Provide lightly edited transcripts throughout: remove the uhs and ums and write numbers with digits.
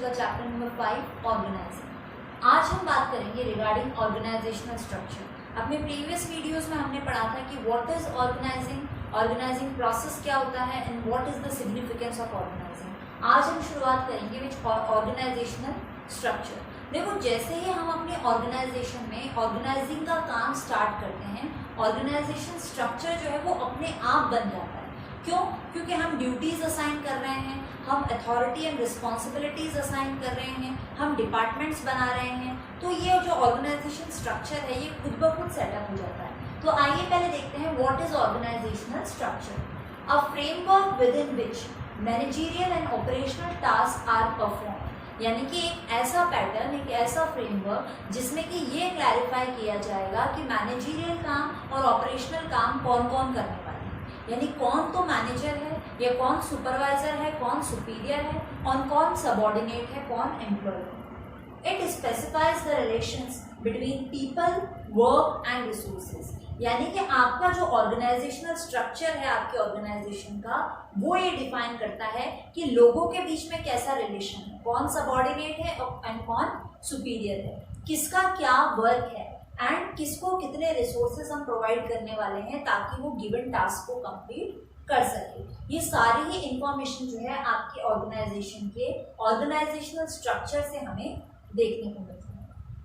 the chapter number 5 organizing. आज हम बात करेंगे रिगार्डिंग ऑर्गेनाइजेशनल स्ट्रक्चर. अपने प्रीवियस वीडियोस में हमने पढ़ा था कि व्हाट इज ऑर्गेनाइजिंग प्रोसेस क्या होता है and what is the significance of organising. आज हम शुरुआत करेंगे विच ऑर्गेनाइजेशनल स्ट्रक्चर. देखो, जैसे ही हम अपने ऑर्गेनाइजेशन में ऑर्गेनाइजिंग का काम स्टार्ट करते हैं, ऑर्गेनाइजेशन स्ट्रक्चर जो है वो अपने आप बन जाता है. क्यों? क्योंकि हम ड्यूटीज असाइन कर रहे हैं, हम अथॉरिटी एंड रिस्पॉन्सिबिलिटीज असाइन कर रहे हैं, हम डिपार्टमेंट्स बना रहे हैं. तो ये जो ऑर्गेनाइजेशन स्ट्रक्चर है ये खुद ब खुद सेटअप हो जाता है. तो आइए पहले देखते हैं what is organisational structure. A framework within which managerial and operational task are perform. यानी कि एक ऐसा पैटर्न, एक ऐसा फ्रेमवर्क जिसमें कि ये क्लैरिफाई किया जाएगा कि मैनेजरियल काम और ऑपरेशनल काम कौन कौन करने वाले हैं. यानी कौन तो मैनेजर है या कौन सुपरवाइजर है, कौन सुपीरियर है और कौन सबऑर्डिनेट है, कौन एम्प्लॉय है. It specifies the relations between people, work and resources. यानी कि आपका जो ऑर्गेनाइजेशनल स्ट्रक्चर है आपके ऑर्गेनाइजेशन का, वो ये डिफाइन करता है कि लोगों के बीच में कैसा रिलेशन है, कौन सबऑर्डिनेट है एंड कौन सुपीरियर है, किसका क्या वर्क है एंड किसको कितने रिसोर्सेज हम प्रोवाइड करने वाले हैं ताकि वो गिवन टास्क को कंप्लीट कर सके. ये सारी ही इंफॉर्मेशन जो है आपके ऑर्गेनाइजेशन के ऑर्गेनाइजेशनल स्ट्रक्चर से हमें देखने को मिलती है.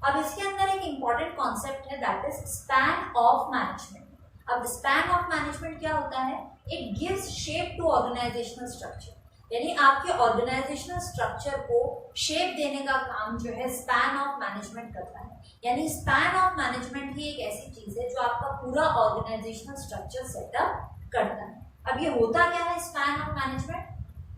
अब इसके अंदर एक इम्पॉर्टेंट कॉन्सेप्ट है, that is span of management. अब स्पैन ऑफ मैनेजमेंट क्या होता है? It gives shape to organisational structure. यानी आपके ऑर्गेनाइजेशनल स्ट्रक्चर को शेप देने का काम जो है स्पैन ऑफ मैनेजमेंट करता है. यानी स्पैन ऑफ मैनेजमेंट ही एक ऐसी चीज है जो आपका पूरा ऑर्गेनाइजेशनल स्ट्रक्चर सेटअप करता है. अब ये होता क्या है स्पैन ऑफ मैनेजमेंट?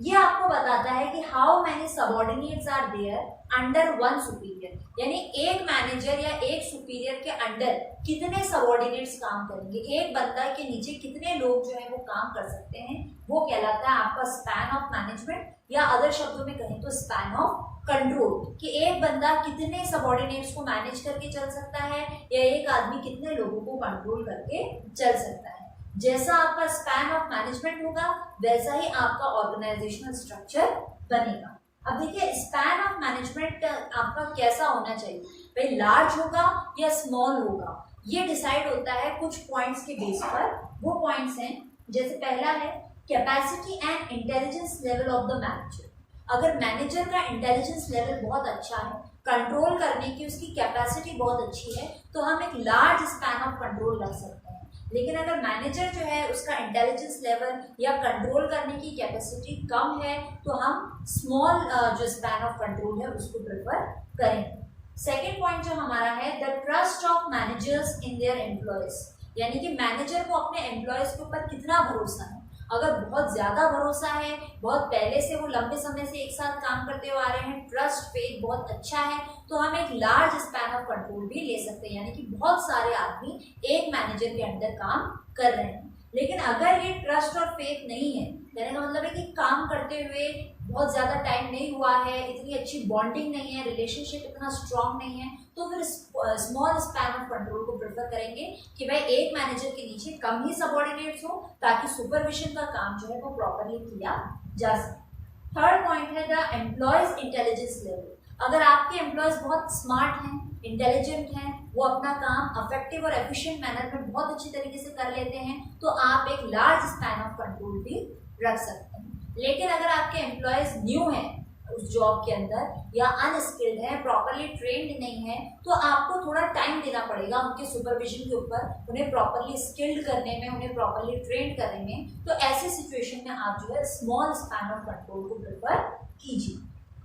ये आपको बताता है कि how many subordinates are there under one superior. यानी एक मैनेजर या एक सुपीरियर के अंडर कितने सबऑर्डिनेट्स काम करेंगे, एक बंदा के नीचे कितने लोग जो है वो काम कर सकते हैं, वो कहलाता है आपका स्पैन ऑफ मैनेजमेंट. या अदर शब्दों में कहें तो स्पैन ऑफ कंट्रोल, कि एक बंदा कितने सबऑर्डिनेट्स को मैनेज करके चल सकता है या एक आदमी कितने लोगों को कंट्रोल करके चल सकता है. जैसा आपका स्पैन ऑफ मैनेजमेंट होगा वैसा ही आपका ऑर्गेनाइजेशनल स्ट्रक्चर बनेगा. अब देखिए, स्पैन ऑफ मैनेजमेंट आपका कैसा होना चाहिए, भाई लार्ज होगा या स्मॉल होगा, ये डिसाइड होता है कुछ पॉइंट्स के बेस पर. वो पॉइंट्स हैं, जैसे पहला है capacity and intelligence level of the manager. अगर मैनेजर का इंटेलिजेंस लेवल बहुत अच्छा है, कंट्रोल करने की उसकी कैपेसिटी बहुत अच्छी है, तो हम एक लार्ज स्पैन ऑफ कंट्रोल रख सकते हैं. लेकिन अगर मैनेजर जो है उसका इंटेलिजेंस लेवल या कंट्रोल करने की कैपेसिटी कम है तो हम स्मॉल जो स्पैन ऑफ कंट्रोल है उसको प्रेफर करेंगे. सेकेंड पॉइंट जो हमारा है, the trust of managers in their employees. यानी कि मैनेजर को अपने एम्प्लॉयज के ऊपर कितना भरोसा है. अगर बहुत ज्यादा भरोसा है, बहुत पहले से वो लंबे समय से एक साथ काम करते हुए आ रहे हैं, ट्रस्ट फेथ बहुत अच्छा है, तो हम एक लार्ज स्पैन ऑफ कंट्रोल भी ले सकते हैं. यानी कि बहुत सारे आदमी एक मैनेजर के अंदर काम कर रहे हैं. लेकिन अगर ये ट्रस्ट और फेथ नहीं है, कहने का मतलब है कि काम करते हुए बहुत ज्यादा टाइम नहीं हुआ है, इतनी अच्छी बॉन्डिंग नहीं है, रिलेशनशिप इतना स्ट्रांग नहीं है, तो फिर स्मॉल स्पैन ऑफ कंट्रोल को प्रेफर करेंगे कि भाई एक मैनेजर के नीचे कम ही सबऑर्डिनेट्स हो ताकि सुपरविजन का काम जो है वो प्रॉपरली किया जा सके. थर्ड पॉइंट है द एम्प्लॉयज इंटेलिजेंस लेवल. अगर आपके एम्प्लॉयज बहुत स्मार्ट हैं, इंटेलिजेंट हैं, वो अपना काम इफेक्टिव और एफिशिएंट मैनर में बहुत अच्छी तरीके से कर लेते हैं, तो आप एक लार्ज स्पैन ऑफ कंट्रोल भी रख सकते हैं. लेकिन अगर आपके एम्प्लॉयज न्यू हैं उस जॉब के अंदर या अनस्किल्ड है, प्रॉपरली ट्रेंड नहीं है, तो आपको थोड़ा टाइम देना पड़ेगा उनके सुपरविजन के ऊपर, उन्हें प्रॉपरली स्किल्ड करने में, उन्हें प्रॉपरली ट्रेंड करने में. तो ऐसे सिचुएशन में आप जो है स्मॉल स्पैन ऑफ कंट्रोल को प्रेफर कीजिए.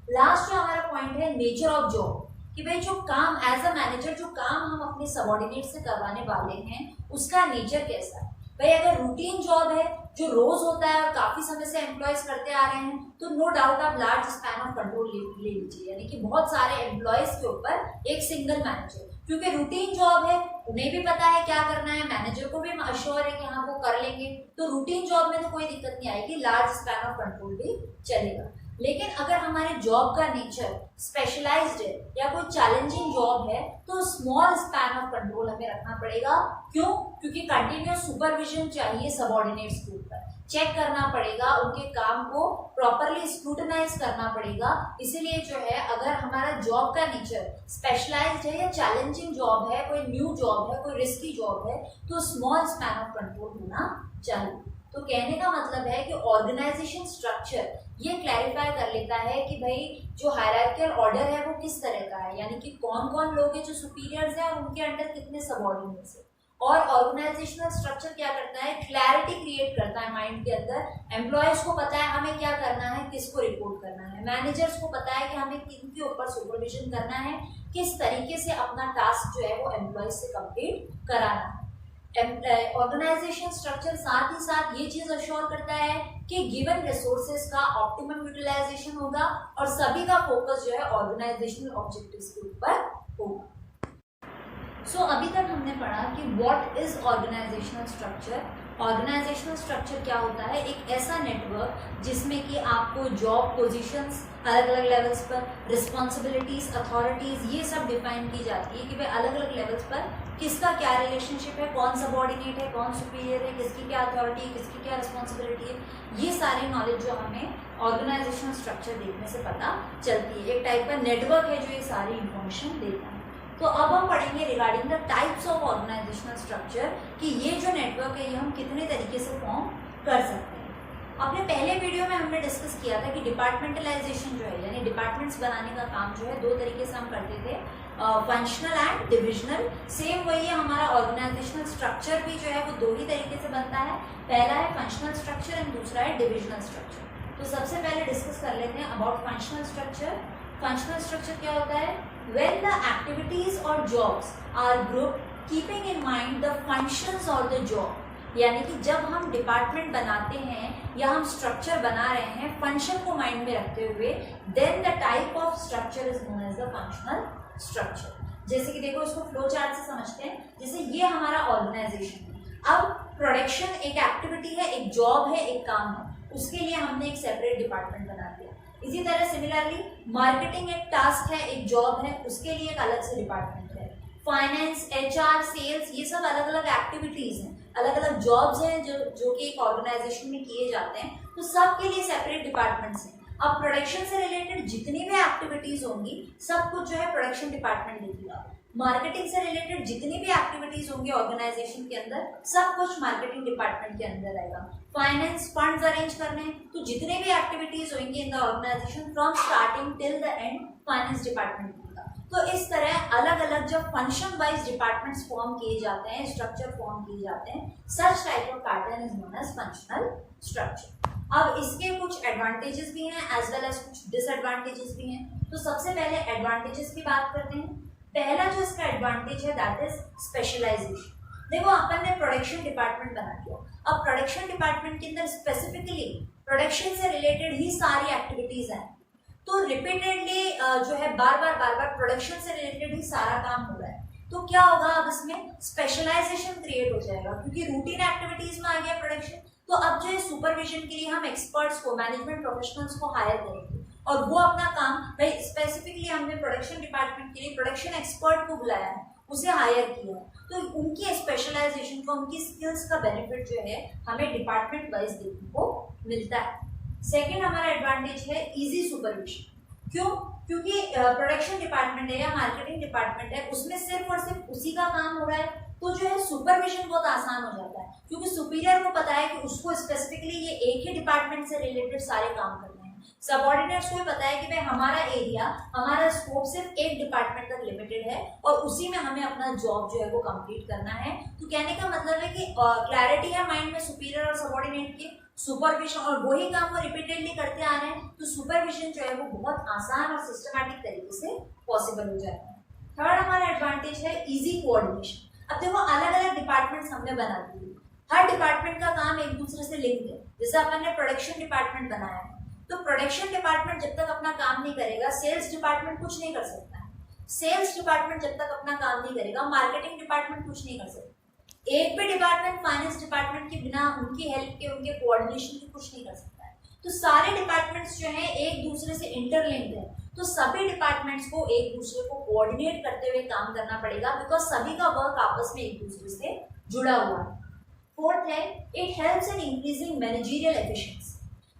लास्ट जो हमारा पॉइंट है नेचर ऑफ जॉब, कि भाई जो काम एज अ मैनेजर जो काम हम अपने सबऑर्डिनेट से करवाने वाले हैं उसका नेचर कैसा है. भाई अगर रूटीन जॉब है जो रोज होता है और काफी समय से एम्प्लॉयज करते आ रहे हैं, तो नो डाउट आप लार्ज स्पैन ऑफ कंट्रोल ले लीजिए. यानी कि बहुत सारे एम्प्लॉयज के ऊपर एक सिंगल मैनेजर, क्योंकि रूटीन जॉब है, उन्हें भी पता है क्या करना है, मैनेजर को भी अश्योर है कि हाँ वो कर लेंगे, तो रूटीन जॉब में तो कोई दिक्कत नहीं आएगी, लार्ज स्पैन ऑफ कंट्रोल भी चलेगा. लेकिन अगर हमारे जॉब का नेचर स्पेशलाइज्ड है या कोई चैलेंजिंग जॉब है तो स्मॉल स्पैन ऑफ कंट्रोल हमें रखना पड़ेगा। क्यों? क्योंकि कंटिन्यूस सुपरविजन चाहिए सबऑर्डिनेट्स के ऊपर, चेक करना पड़ेगा, उनके काम को प्रॉपरली स्क्रूटनाइज करना पड़ेगा। इसीलिए जो है अगर हमारा जॉब का नेचर स्पेशलाइज्ड है या चैलेंजिंग जॉब है, कोई न्यू जॉब है, कोई रिस्की जॉब है, तो स्मॉल स्पैन ऑफ कंट्रोल होना चाहिए। तो कहने का मतलब है कि ऑर्गेनाइजेशन स्ट्रक्चर ये क्लैरिफाई कर लेता है कि भाई जो हायरार्कियल ऑर्डर है वो किस तरह का है, यानी कि कौन कौन लोग हैं जो सुपीरियर्स हैं और उनके अंडर कितने सबऑर्डिनेट्स हैं। और ऑर्गेनाइजेशनल स्ट्रक्चर क्या करता है, क्लैरिटी क्रिएट करता है माइंड के अंदर। एम्प्लॉयज को पता है हमें क्या करना है, किसको रिपोर्ट करना है, मैनेजर्स को पता है कि हमें किन के ऊपर सुपरविजन करना है, किस तरीके से अपना टास्क जो है वो एम्प्लॉयज से कंप्लीट कराना है। ऑर्गेनाइजेशन स्ट्रक्चर साथ ही साथ ये चीज अश्योर करता है कि गिवन रिसोर्सेज का ऑप्टिमम यूटिलाइजेशन होगा और सभी का फोकस जो है ऑर्गेनाइजेशनल ऑब्जेक्टिव्स के ऊपर होगा। सो अभी तक हमने पढ़ा कि what is organisational structure. Organisational structure क्या होता है, एक ऐसा नेटवर्क जिसमें कि आपको जॉब पोजीशंस अलग अलग लेवल्स पर, रिस्पॉन्सिबिलिटीज, अथॉरिटीज ये सब डिफाइन की जाती है कि भाई अलग अलग लेवल्स पर किसका क्या रिलेशनशिप है, कौन सबऑर्डिनेट है, कौन सुपीरियर है, किसकी क्या अथॉरिटी है, किसकी क्या रिस्पॉन्सिबिलिटी है। ये सारी नॉलेज जो हमें ऑर्गेनाइजेशनल स्ट्रक्चर देखने से पता चलती है। एक टाइप का नेटवर्क है जो ये सारी इंफॉर्मेशन देता है। तो अब हम पढ़ेंगे regarding the types of organisational structure कि ये जो नेटवर्क है ये हम कितने तरीके से फॉर्म कर सकते हैं। अपने पहले वीडियो में हमने डिस्कस किया था कि डिपार्टमेंटलाइजेशन जो है यानी डिपार्टमेंट्स बनाने का काम जो है दो तरीके से हम करते थे, फंक्शनल एंड डिविजनल। सेम वही है, हमारा ऑर्गेनाइजेशनल स्ट्रक्चर भी जो है वो दो ही तरीके से बनता है, पहला है फंक्शनल स्ट्रक्चर एंड दूसरा है डिविजनल स्ट्रक्चर। तो सबसे पहले डिस्कस कर लेते हैं about functional structure. Functional structure क्या होता है, when the activities or jobs are grouped keeping in mind the functions or the job, यानी कि जब हम डिपार्टमेंट बनाते हैं या हम स्ट्रक्चर बना रहे हैं फंक्शन को माइंड में रखते हुए, then the type of structure is known as the functional structure. जैसे कि देखो इसको फ्लो चार्ट से समझते हैं। जैसे ये हमारा ऑर्गेनाइजेशन है, अब प्रोडक्शन एक एक्टिविटी है, एक जॉब है, एक काम है, उसके लिए हमने एक सेपरेट डिपार्टमेंट बना दिया। इसी तरह सिमिलरली मार्केटिंग एक टास्क है, एक जॉब है, उसके लिए एक अलग से डिपार्टमेंट है। फाइनेंस, एचआर, सेल्स ये सब अलग अलग एक्टिविटीज हैं, अलग अलग जॉब्स हैं जो कि एक ऑर्गेनाइजेशन में किए जाते हैं, तो सबके लिए सेपरेट डिपार्टमेंट्स हैं। अब प्रोडक्शन से रिलेटेड जितनी भी एक्टिविटीज होंगी सब कुछ जो है प्रोडक्शन डिपार्टमेंट देखेगा। मार्केटिंग से रिलेटेड जितनी भी एक्टिविटीज होंगी ऑर्गेनाइजेशन के अंदर सब कुछ मार्केटिंग डिपार्टमेंट के अंदर आएगा। फाइनेंस, फंड्स अरेंज करने, तो जितने भी एक्टिविटीज होंगी in the organisation from starting till the end finance department का। तो इस तरह अलग अलग जब फंक्शन वाइज डिपार्टमेंट्स फॉर्म किए जाते हैं, स्ट्रक्चर फॉर्म किए जाते हैं, such type of pattern is known as functional structure. अब इसके कुछ एडवांटेजेस भी हैं एज वेल एज कुछ डिसएडवांटेजेस भी हैं। तो सबसे पहले एडवांटेजेस की बात करते हैं। पहला जो इसका एडवांटेज है दैट इज स्पेशलाइजेशन। देखो अपन ने प्रोडक्शन डिपार्टमेंट बना दिया, अब प्रोडक्शन डिपार्टमेंट के अंदर स्पेसिफिकली प्रोडक्शन से रिलेटेड ही सारी एक्टिविटीज हैं, तो रिपीटेडली जो है बार बार प्रोडक्शन से रिलेटेड ही सारा काम हो रहा है, तो क्या होगा अब इसमें स्पेशलाइजेशन क्रिएट हो जाएगा क्योंकि रूटीन एक्टिविटीज में आ गया प्रोडक्शन। तो अब जो है सुपरविजन के लिए हम एक्सपर्ट्स को, मैनेजमेंट प्रोफेशनल्स को हायर करेंगे और वो अपना काम भाई स्पेसिफिकली हमने प्रोडक्शन डिपार्टमेंट के लिए प्रोडक्शन एक्सपर्ट को बुलाया है, उसे हायर किया है, तो उनकी स्पेशलाइजेशन का, उनकी स्किल्स का बेनिफिट जो है हमें डिपार्टमेंट वाइज देखने को मिलता है। सेकेंड हमारा एडवांटेज है इजी सुपरविजन। क्यों? क्योंकि प्रोडक्शन डिपार्टमेंट है या मार्केटिंग डिपार्टमेंट है, उसमें सिर्फ और सिर्फ उसी का काम हो रहा है, तो जो है सुपरविजन बहुत आसान हो जाता है क्योंकि सुपीरियर को पता है कि उसको स्पेसिफिकली ये एक ही डिपार्टमेंट से रिलेटेड सारे काम करने हैं। सबऑर्डिनेट्स को पता है कि भाई हमारा एरिया, हमारा स्कोप सिर्फ एक डिपार्टमेंट तक लिमिटेड है और उसी में हमें अपना जॉब जो है वो कंप्लीट करना है। तो कहने का मतलब है कि क्लैरिटी है माइंड में सुपीरियर और सबऑर्डिनेट की, सुपरविजन और वही काम वो रिपीटेडली करते आ रहे हैं, तो सुपरविजन जो है वो बहुत आसान और सिस्टमैटिक तरीके से पॉसिबल हो जाता है। थर्ड हमारा एडवांटेज है इजी कोऑर्डिनेशन। अब देखो अलग अलग डिपार्टमेंट्स हमने बना दिए, हर डिपार्टमेंट का काम एक दूसरे से लिंक है। जैसे अपन ने प्रोडक्शन डिपार्टमेंट बनाया है, तो प्रोडक्शन डिपार्टमेंट जब तक अपना काम नहीं करेगा सेल्स डिपार्टमेंट कुछ नहीं कर सकता है। सेल्स डिपार्टमेंट जब तक अपना काम नहीं करेगा मार्केटिंग डिपार्टमेंट कुछ नहीं कर सकता। एक भी डिपार्टमेंट फाइनेंस डिपार्टमेंट के बिना उनकी हेल्प के, उनके कोऑर्डिनेशन के कुछ नहीं कर सकता है। तो सारे डिपार्टमेंट्स जो हैं एक दूसरे से इंटरलिंक्ड है, तो सभी डिपार्टमेंट्स को एक दूसरे को कोऑर्डिनेट करते हुए काम करना पड़ेगा, बिकॉज सभी का वर्क आपस में एक दूसरे से जुड़ा हुआ है। फोर्थ है, it helps in increasing managerial efficiency.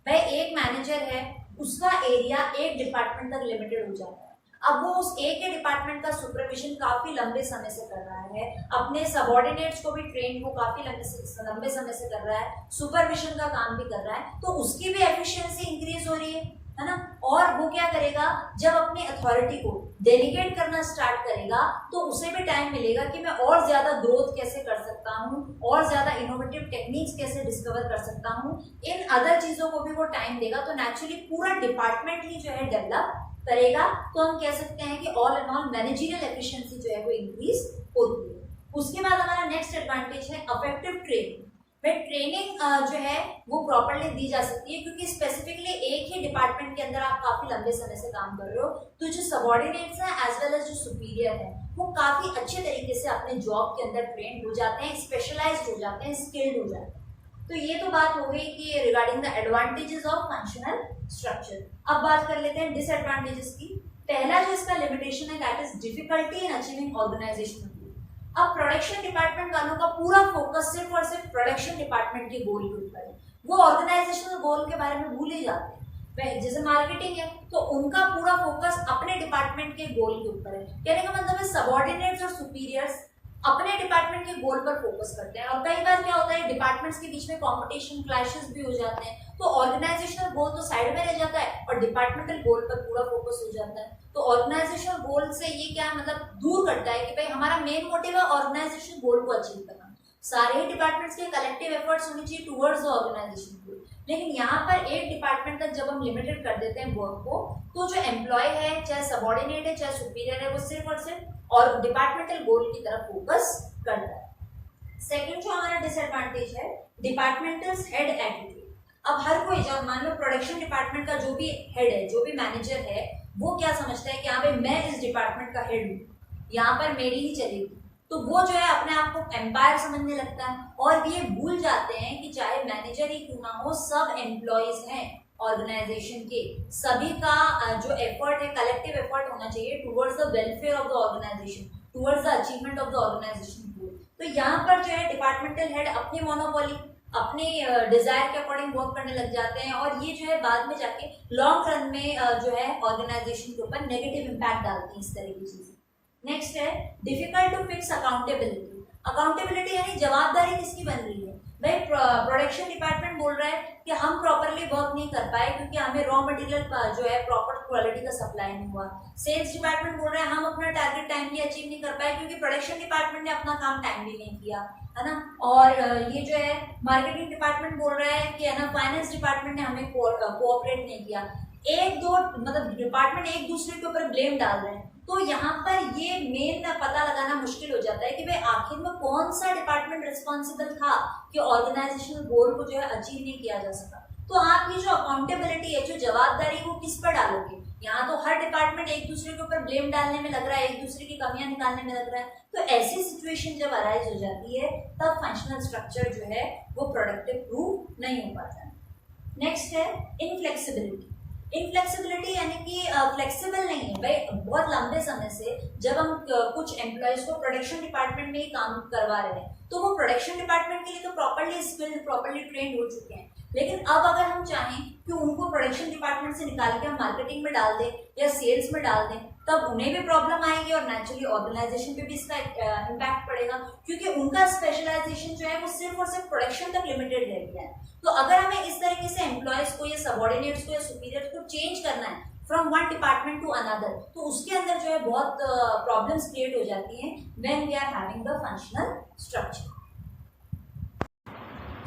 भाई एक मैनेजर है, उसका एरिया एक डिपार्टमेंट तक लिमिटेड हो जाता है, अब वो उस एक के डिपार्टमेंट का सुपरविजन काफी लंबे समय से कर रहा है, अपने सबऑर्डिनेट्स को भी ट्रेन को काफी लंबे समय से कर रहा है, सुपरविजन का काम भी कर रहा है, तो उसकी भी एफिशिएंसी इंक्रीज हो रही है ना। और वो क्या करेगा, जब अपनी अथॉरिटी को डेलीगेट करना स्टार्ट करेगा तो उसे भी टाइम मिलेगा कि मैं और ज्यादा ग्रोथ कैसे कर सकता हूँ, और ज्यादा इनोवेटिव टेक्निक्स कैसे डिस्कवर कर सकता हूँ, इन अदर चीजों को भी वो टाइम देगा, तो नेचुरली पूरा डिपार्टमेंट ही जो है डेवलप करेगा। तो हम कह सकते हैं कि all in all managerial efficiency जो है वो इंक्रीज होती है। उसके बाद हमारा नेक्स्ट एडवांटेज है अफेक्टिव ट्रेनिंग। ट्रेनिंग जो है वो प्रॉपरली दी जा सकती है, क्योंकि स्पेसिफिकली एक ही डिपार्टमेंट के अंदर आप काफी लंबे समय से काम कर रहे हो, तो जो सबऑर्डिनेट्स हैं एज वेल एज जो सुपीरियर है वो काफी अच्छे तरीके से अपने जॉब के अंदर ट्रेंड हो जाते हैं, स्पेशलाइज्ड हो जाते हैं, स्किल्ड हो जाते हैं। तो ये तो बात हो गई कि regarding the advantages of functional structure. अब बात कर लेते हैं डिसएडवांटेजेस की। पहला जो इसका लिमिटेशन है that is difficulty in achieving organisational goal. अब प्रोडक्शन डिपार्टमेंट वालों का पूरा फोकस सिर्फ और सिर्फ प्रोडक्शन डिपार्टमेंट के गोल के ऊपर है, वो ऑर्गेनाइजेशनल गोल के बारे में भूल ही जाते हैं। जैसे मार्केटिंग है तो उनका पूरा फोकस अपने डिपार्टमेंट के गोल के ऊपर है, कहने का मतलब है सबऑर्डिनेट्स और सुपीरियर्स अपने डिपार्टमेंट के गोल पर फोकस करते हैं, और कई बार क्या होता है डिपार्टमेंट्स के बीच में कंपटीशन क्लैशेस भी हो जाते हैं, तो ऑर्गेनाइजेशनल गोल तो साइड में रह जाता है और डिपार्टमेंटल गोल पर पूरा फोकस हो जाता है। तो ऑर्गेनाइजेशनल गोल से ये क्या मतलब दूर करता है कि भाई हमारा मेन मोटिव है ऑर्गेनाइजेशन गोल को अचीव करना, सारे ही डिपार्टमेंट्स के कलेक्टिव एफर्ट्स होने चाहिए टुवर्ड्स द ऑर्गेनाइजेशन गोल। लेकिन यहाँ पर एक डिपार्टमेंट तक जब हम लिमिटेड कर देते हैं वर्क को, तो जो एम्प्लॉय है चाहे सबऑर्डिनेट है चाहे सुपीरियर है, वो सिर्फ और सिर्फ और डिपार्टमेंटल गोल की तरफ फोकस करता है। सेकंड जो हमारा डिसएडवांटेज है डिपार्टमेंटल हेड एटीट्यूड। अब हर कोई जब मान लो प्रोडक्शन डिपार्टमेंट का जो भी हेड है, जो भी मैनेजर है, वो क्या समझता है कि यहाँ पे मैं इस डिपार्टमेंट का हेड हूँ, यहाँ पर मेरी ही चलेगी, तो वो जो है अपने आप को एम्पायर समझने लगता है, और ये भूल जाते हैं कि चाहे मैनेजर ही क्यों ना हो, सब एम्प्लॉयज हैं ऑर्गेनाइजेशन के, सभी का जो एफर्ट है कलेक्टिव एफर्ट होना चाहिए towards the welfare of the organisation, towards the achievement of the organisation goal. तो यहाँ पर जो है डिपार्टमेंटल हेड अपनी मोनोपोली अपने डिजायर के अकॉर्डिंग वर्क करने लग जाते हैं, और ये जो है बाद में जाके लॉन्ग रन में जो है ऑर्गेनाइजेशन के ऊपर नेगेटिव इम्पैक्ट डालती है इस तरह की चीजें। नेक्स्ट है difficult to fix accountability. Accountability यानी जवाबदारी किसकी बन रही है, भाई प्रोडक्शन डिपार्टमेंट बोल रहा है कि हम प्रॉपरली वर्क नहीं कर पाए क्योंकि हमें रॉ मटेरियल जो है प्रॉपर क्वालिटी का सप्लाई नहीं हुआ। सेल्स डिपार्टमेंट बोल रहा है हम अपना टारगेट टाइमली अचीव नहीं कर पाए क्योंकि प्रोडक्शन डिपार्टमेंट ने अपना काम टाइमली नहीं किया, है ना। और ये जो है मार्केटिंग डिपार्टमेंट बोल रहा है कि है ना फाइनेंस डिपार्टमेंट ने हमें कोऑपरेट नहीं किया। एक दो मतलब डिपार्टमेंट एक दूसरे के ऊपर ब्लेम डाल रहे हैं, तो यहाँ पर ये मेन पता लगाना मुश्किल हो जाता है कि भाई आखिर में कौन सा डिपार्टमेंट रिस्पॉन्सिबल था कि ऑर्गेनाइजेशनल गोल को जो है अचीव नहीं किया जा सका। तो आपकी जो अकाउंटेबिलिटी है, जो जवाबदारी, वो किस पर डालोगे। यहाँ तो हर डिपार्टमेंट एक दूसरे के ऊपर ब्लेम डालने में लग रहा है, एक दूसरे की कमियां निकालने में लग रहा है, तो ऐसी सिचुएशन जब अराइज हो जाती है तब फंक्शनल स्ट्रक्चर जो है वो प्रोडक्टिव प्रूव नहीं हो पाता। नेक्स्ट है इनफ्लेक्सिबिलिटी। इनफ्लेक्सिबिलिटी यानी कि फ्लेक्सिबल नहीं है भाई। बहुत लंबे समय से जब हम कुछ एम्प्लॉयज को प्रोडक्शन डिपार्टमेंट में ही काम करवा रहे हैं, तो वो प्रोडक्शन डिपार्टमेंट के लिए तो प्रॉपर्ली स्किल्ड प्रॉपर्ली ट्रेंड हो चुके हैं, लेकिन अब अगर हम चाहें कि उनको प्रोडक्शन डिपार्टमेंट से निकाल के हम मार्केटिंग में डाल दें या सेल्स में डाल दें, तब उन्हें भी प्रॉब्लम आएगी और नेचुरली ऑर्गेनाइजेशन पे भी इसका इम्पैक्ट पड़ेगा, क्योंकि उनका स्पेशलाइजेशन जो है वो सिर्फ और सिर्फ प्रोडक्शन तक लिमिटेड रह गया है। तो अगर हमें इस तरीके से एम्प्लॉयज को या सबऑर्डिनेट्स को या सुपीरियर्स को चेंज करना है from one department to another, तो उसके अंदर जो है बहुत प्रॉब्लम्स क्रिएट हो जाती हैं when we are having the functional structure.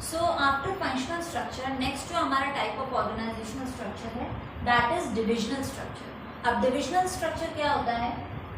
So after functional structure next जो हमारा टाइप ऑफ ऑर्गेनाइजेशनल स्ट्रक्चर है दैट इज डिविजनल स्ट्रक्चर। अब डिविजनल स्ट्रक्चर क्या होता है,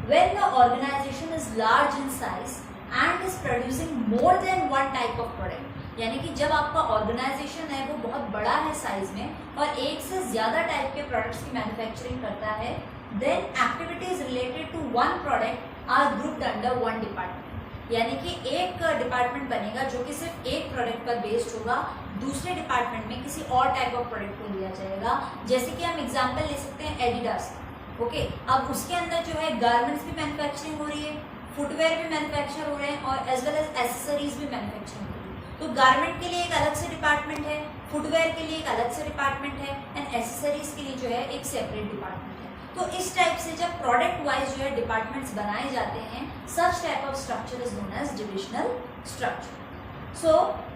when the organisation is large in size and is producing more than one type of product, यानी कि जब आपका ऑर्गेनाइजेशन है वो बहुत बड़ा है साइज में और एक से ज्यादा टाइप के प्रोडक्ट्स की मैन्युफैक्चरिंग करता है, then activities related to one product are grouped under one department. यानी कि एक डिपार्टमेंट बनेगा जो कि सिर्फ एक प्रोडक्ट पर बेस्ड होगा, दूसरे डिपार्टमेंट में किसी और टाइप ऑफ प्रोडक्ट को लिया जाएगा। जैसे कि हम एग्जांपल ले सकते हैं एडिडास, ओके। अब उसके अंदर जो है गारमेंट्स भी मैन्युफैक्चरिंग हो रही है, फुटवेयर भी मैन्युफैक्चर हो रहे हैं और एज वेल एज एसेसरीज भी मैन्युफैक्चरिंग हो रही है। तो गारमेंट के लिए एक अलग से डिपार्टमेंट है, फुटवेयर के लिए एक अलग से डिपार्टमेंट है एंड एसेसरीज के लिए जो है एक सेपरेट डिपार्टमेंट है। तो इस टाइप से जब प्रोडक्ट वाइज जो है डिपार्टमेंट्स बनाए जाते हैं, such type of structure is known as divisional structure. So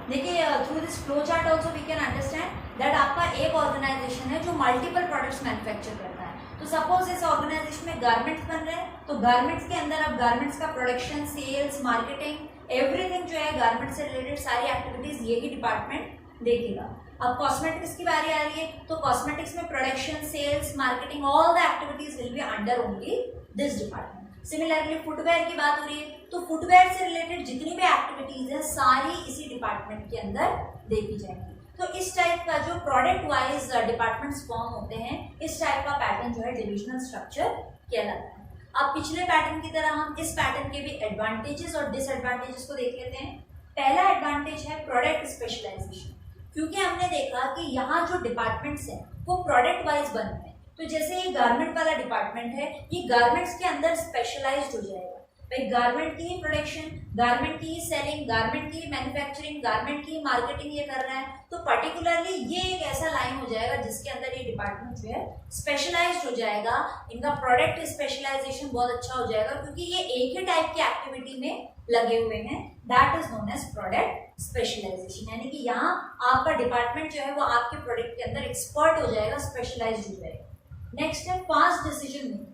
देखिए, through this flow chart also we can understand that आपका एक ऑर्गेनाइजेशन है जो मल्टीपल प्रोडक्ट्स मैन्युफैक्चर करता है। तो सपोज इस ऑर्गेनाइजेशन में गारमेंट्स बन रहे हैं, तो गारमेंट्स के अंदर अब गारमेंट्स का प्रोडक्शन, सेल्स, मार्केटिंग, एवरीथिंग जो है गारमेंट्स से रिलेटेड सारी एक्टिविटीज ये ही डिपार्टमेंट देखेगा। अब कॉस्मेटिक्स की बारी आ रही है, तो कॉस्मेटिक्स में production, sales, marketing, all the activities will be under only this department. Similarly footwear की बात हो रही है, तो फुटवेयर से रिलेटेड जितनी भी एक्टिविटीज है सारी इसी डिपार्टमेंट के अंदर देखी जाएंगी। तो इस टाइप का जो प्रोडक्ट वाइज डिपार्टमेंट्स फॉर्म होते हैं, इस टाइप का पैटर्न जो है डिविजनल स्ट्रक्चर कहलाता है। अब पिछले पैटर्न की तरह हम इस पैटर्न के भी एडवांटेजेस और डिसएडवांटेजेस को देख लेते हैं। पहला एडवांटेज है प्रोडक्ट स्पेशलाइजेशन, क्योंकि हमने देखा कि यहाँ जो डिपार्टमेंट्स हैं वो प्रोडक्ट वाइज बनते हैं। तो जैसे ये गारमेंट वाला डिपार्टमेंट है, ये गारमेंट्स के अंदर स्पेशलाइज्ड हो जाएगा। भाई गारमेंट की ही प्रोडक्शन, गारमेंट की ही सेलिंग, गारमेंट की ही मैन्युफैक्चरिंग, गारमेंट की ही मार्केटिंग ये कर रहा है, तो पर्टिकुलरली ये एक ऐसा लाइन हो जाएगा जिसके अंदर ये डिपार्टमेंट जो है स्पेशलाइज्ड हो जाएगा। इनका प्रोडक्ट स्पेशलाइजेशन बहुत अच्छा हो जाएगा, क्योंकि ये एक ही टाइप की एक्टिविटी में लगे हुए हैं। That is known as product specialisation, यानी कि यहाँ आपका डिपार्टमेंट जो है वो आपके प्रोडक्ट के अंदर एक्सपर्ट हो जाएगा, स्पेशलाइज्ड हो जाएगा। नेक्स्ट है फास्ट डिसीजन मेकिंग,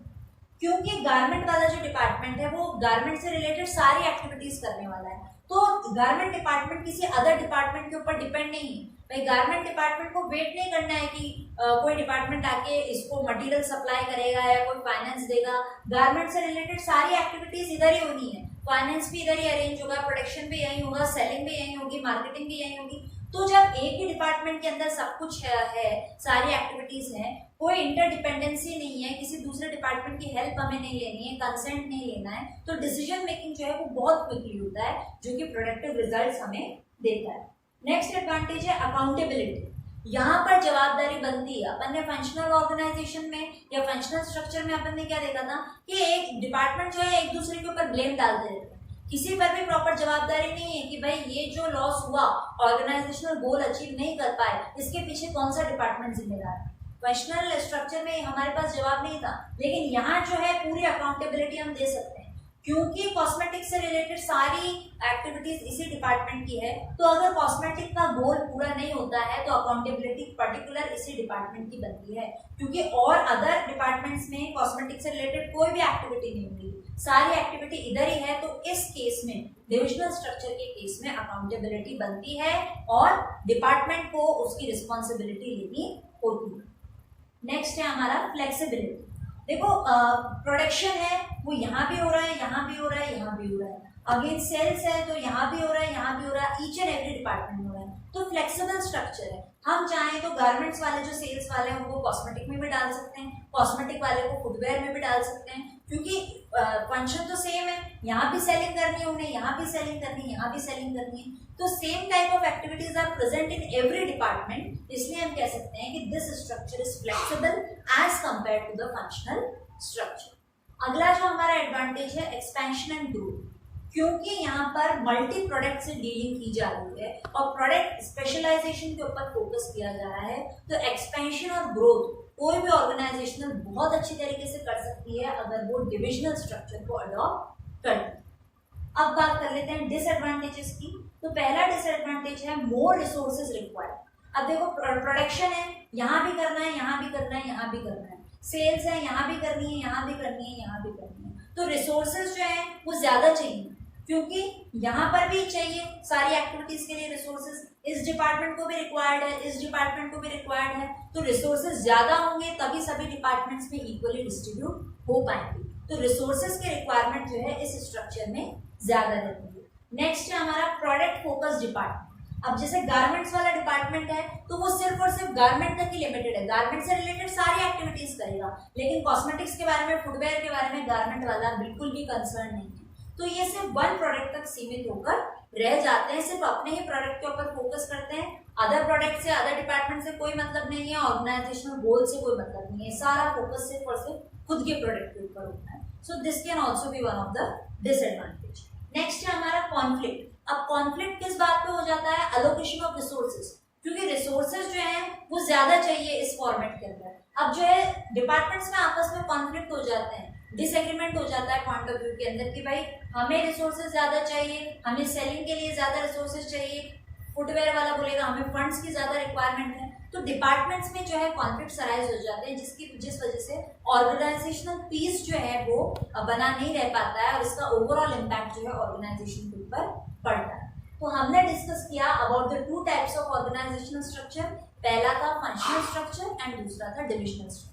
क्योंकि गारमेंट वाला जो डिपार्टमेंट है वो गारमेंट से रिलेटेड सारी एक्टिविटीज करने वाला है, तो गारमेंट डिपार्टमेंट किसी अदर डिपार्टमेंट के ऊपर डिपेंड नहीं है। भाई गारमेंट डिपार्टमेंट को वेट नहीं करना है कि कोई डिपार्टमेंट आके इसको मटेरियल सप्लाई करेगा या कोई फाइनेंस देगा। गारमेंट से रिलेटेड सारी एक्टिविटीज इधर ही होनी है, फाइनेंस भी इधर ही अरेंज होगा, प्रोडक्शन भी यही होगा, सेलिंग भी यही होगी, मार्केटिंग भी यही होगी। तो जब एक ही डिपार्टमेंट के अंदर सब कुछ है सारी एक्टिविटीज है, कोई इंटरडिपेंडेंसी नहीं है, किसी दूसरे डिपार्टमेंट की हेल्प हमें नहीं लेनी है, कंसेंट नहीं लेना है, तो डिसीजन मेकिंग जो है वो बहुत क्विकली होता है, जो कि प्रोडक्टिव रिजल्ट्स हमें देता है। नेक्स्ट एडवांटेज है अकाउंटेबिलिटी। यहाँ पर जवाबदारी बनती है। अपन ने फंक्शनल ऑर्गेनाइजेशन में या फंक्शनल स्ट्रक्चर में अपन ने क्या देखा था कि एक डिपार्टमेंट जो है एक दूसरे के ऊपर ब्लेम डालते रहते हैं, किसी पर भी प्रॉपर जवाबदारी नहीं है कि भाई ये जो लॉस हुआ, ऑर्गेनाइजेशनल गोल अचीव नहीं कर पाए, इसके पीछे कौन सा डिपार्टमेंट जिम्मेदार है। फंक्शनल स्ट्रक्चर में हमारे पास जवाब नहीं था, लेकिन यहाँ जो है पूरी अकाउंटेबिलिटी हम दे सकते हैं, क्योंकि कॉस्मेटिक से रिलेटेड सारी एक्टिविटीज इसी डिपार्टमेंट की है। तो अगर कॉस्मेटिक का गोल पूरा नहीं होता है तो अकाउंटेबिलिटी पर्टिकुलर इसी डिपार्टमेंट की बनती है, क्योंकि और अदर डिपार्टमेंट्स में कॉस्मेटिक से रिलेटेड कोई भी एक्टिविटी नहीं होगी, सारी एक्टिविटी इधर ही है। तो इस केस में, डिविजनल स्ट्रक्चर के केस में अकाउंटेबिलिटी बनती है और डिपार्टमेंट को उसकी रिस्पॉन्सिबिलिटी लेनी होती है। नेक्स्ट है हमारा फ्लेक्सिबिलिटी। देखो प्रोडक्शन है वो यहाँ भी हो रहा है, यहाँ भी हो रहा है, यहाँ भी हो रहा है। अगेन सेल्स है तो यहाँ भी हो रहा है, यहाँ भी हो रहा है, ईच एंड एवरी डिपार्टमेंट हो रहा है। तो फ्लेक्सिबल स्ट्रक्चर है। हम चाहें तो गारमेंट्स वाले जो सेल्स वाले हैं उनको कॉस्मेटिक में भी डाल सकते हैं, कॉस्मेटिक वाले को फुटवेयर में भी डाल सकते हैं, क्योंकि फंक्शन तो सेम है। यहाँ भी सेलिंग करनी है उन्हें, यहाँ भी सेलिंग करनी है, यहाँ भी सेलिंग करनी है। तो same type of activities are present in every department. इसलिए हम कह सकते हैं कि this structure is flexible as compare to the functional structure. अगला जो हमारा एडवांटेज है एक्सपेंशन एंड ग्रोथ, क्योंकि यहाँ पर मल्टी प्रोडक्ट से डीलिंग की जा रही है और प्रोडक्ट स्पेशलाइजेशन के ऊपर फोकस किया जा रहा है, तो एक्सपेंशन और ग्रोथ कोई भी ऑर्गेनाइजेशनल बहुत अच्छी तरीके से कर सकती है अगर वो डिविजनल स्ट्रक्चर को अडॉप्ट करती है। अब बात कर लेते हैं डिसएडवांटेजेस की। तो पहला डिसएडवांटेज है मोर रिसोर्सेज रिक्वायर्ड। अब देखो प्रोडक्शन है, यहाँ भी करना है, यहाँ भी करना है, यहाँ भी करना है, सेल्स है, यहाँ भी करनी है, यहाँ भी करनी है, यहाँ भी करनी है, तो रिसोर्सेज जो है वो ज्यादा चाहिए, क्योंकि यहाँ पर भी चाहिए सारी एक्टिविटीज के लिए रिसोर्सेज, इस डिपार्टमेंट को भी रिक्वायर्ड है, इस डिपार्टमेंट को भी रिक्वायर्ड है, तो रिसोर्सेज ज्यादा होंगे तभी सभी डिपार्टमेंट्स में इक्वली डिस्ट्रीब्यूट हो पाएंगे। तो रिसोर्सेज के रिक्वायरमेंट जो है इस स्ट्रक्चर में ज्यादा रहती है। नेक्स्ट है हमारा प्रोडक्ट फोकस डिपार्टमेंट। अब जैसे गारमेंट्स वाला डिपार्टमेंट है तो वो सिर्फ और सिर्फ गारमेंट तक ही लिमिटेड है, गारमेंट से रिलेटेड सारी एक्टिविटीज करेगा, लेकिन कॉस्मेटिक्स के बारे में, फुटवेयर के बारे में गारमेंट वाला बिल्कुल भी कंसर्न नहीं है। तो ये सिर्फ वन प्रोडक्ट तक सीमित होकर रह जाते हैं, सिर्फ अपने ही प्रोडक्ट के ऊपर फोकस करते हैं। अदर प्रोडक्ट से, अदर डिपार्टमेंट से कोई मतलब नहीं है, ऑर्गेनाइजेशनल गोल से कोई मतलब नहीं है, सारा फोकस सिर्फ और सिर्फ खुद के प्रोडक्ट के ऊपर होता है। So this can also be one of the disadvantage. Next है हमारा कॉन्फ्लिक्ट। अब कॉन्फ्लिक्ट किस बात पे हो जाता है? अलोकेशन ऑफ रिसोर्सेज, क्योंकि रिसोर्सेज जो है वो ज्यादा चाहिए इस फॉर्मेट के अंदर। अब जो है डिपार्टमेंट्स में आपस में कॉन्फ्लिक्ट हो जाते हैं, डिसएग्रीमेंट हो जाता है पॉइंट ऑफ व्यू के अंदर कि भाई हमें रिसोर्सेज ज्यादा चाहिए, हमें सेलिंग के लिए ज्यादा रिसोर्सेज चाहिए, फुटवेयर वाला बोलेगा हमें फंड्स की ज्यादा रिक्वायरमेंट है। तो डिपार्टमेंट्स में जो है कॉन्फ्लिक्ट अराइज हो जाते हैं, जिस वजह से ऑर्गेनाइजेशनल पीस जो है वो बना नहीं रह पाता है और इसका ओवरऑल इम्पैक्ट जो है ऑर्गेनाइजेशन के ऊपर पड़ता है। तो हमने डिस्कस किया about the two types of organisational structure. पहला था फंक्शनल स्ट्रक्चर एंड दूसरा था डिविजनल स्ट्रक्चर।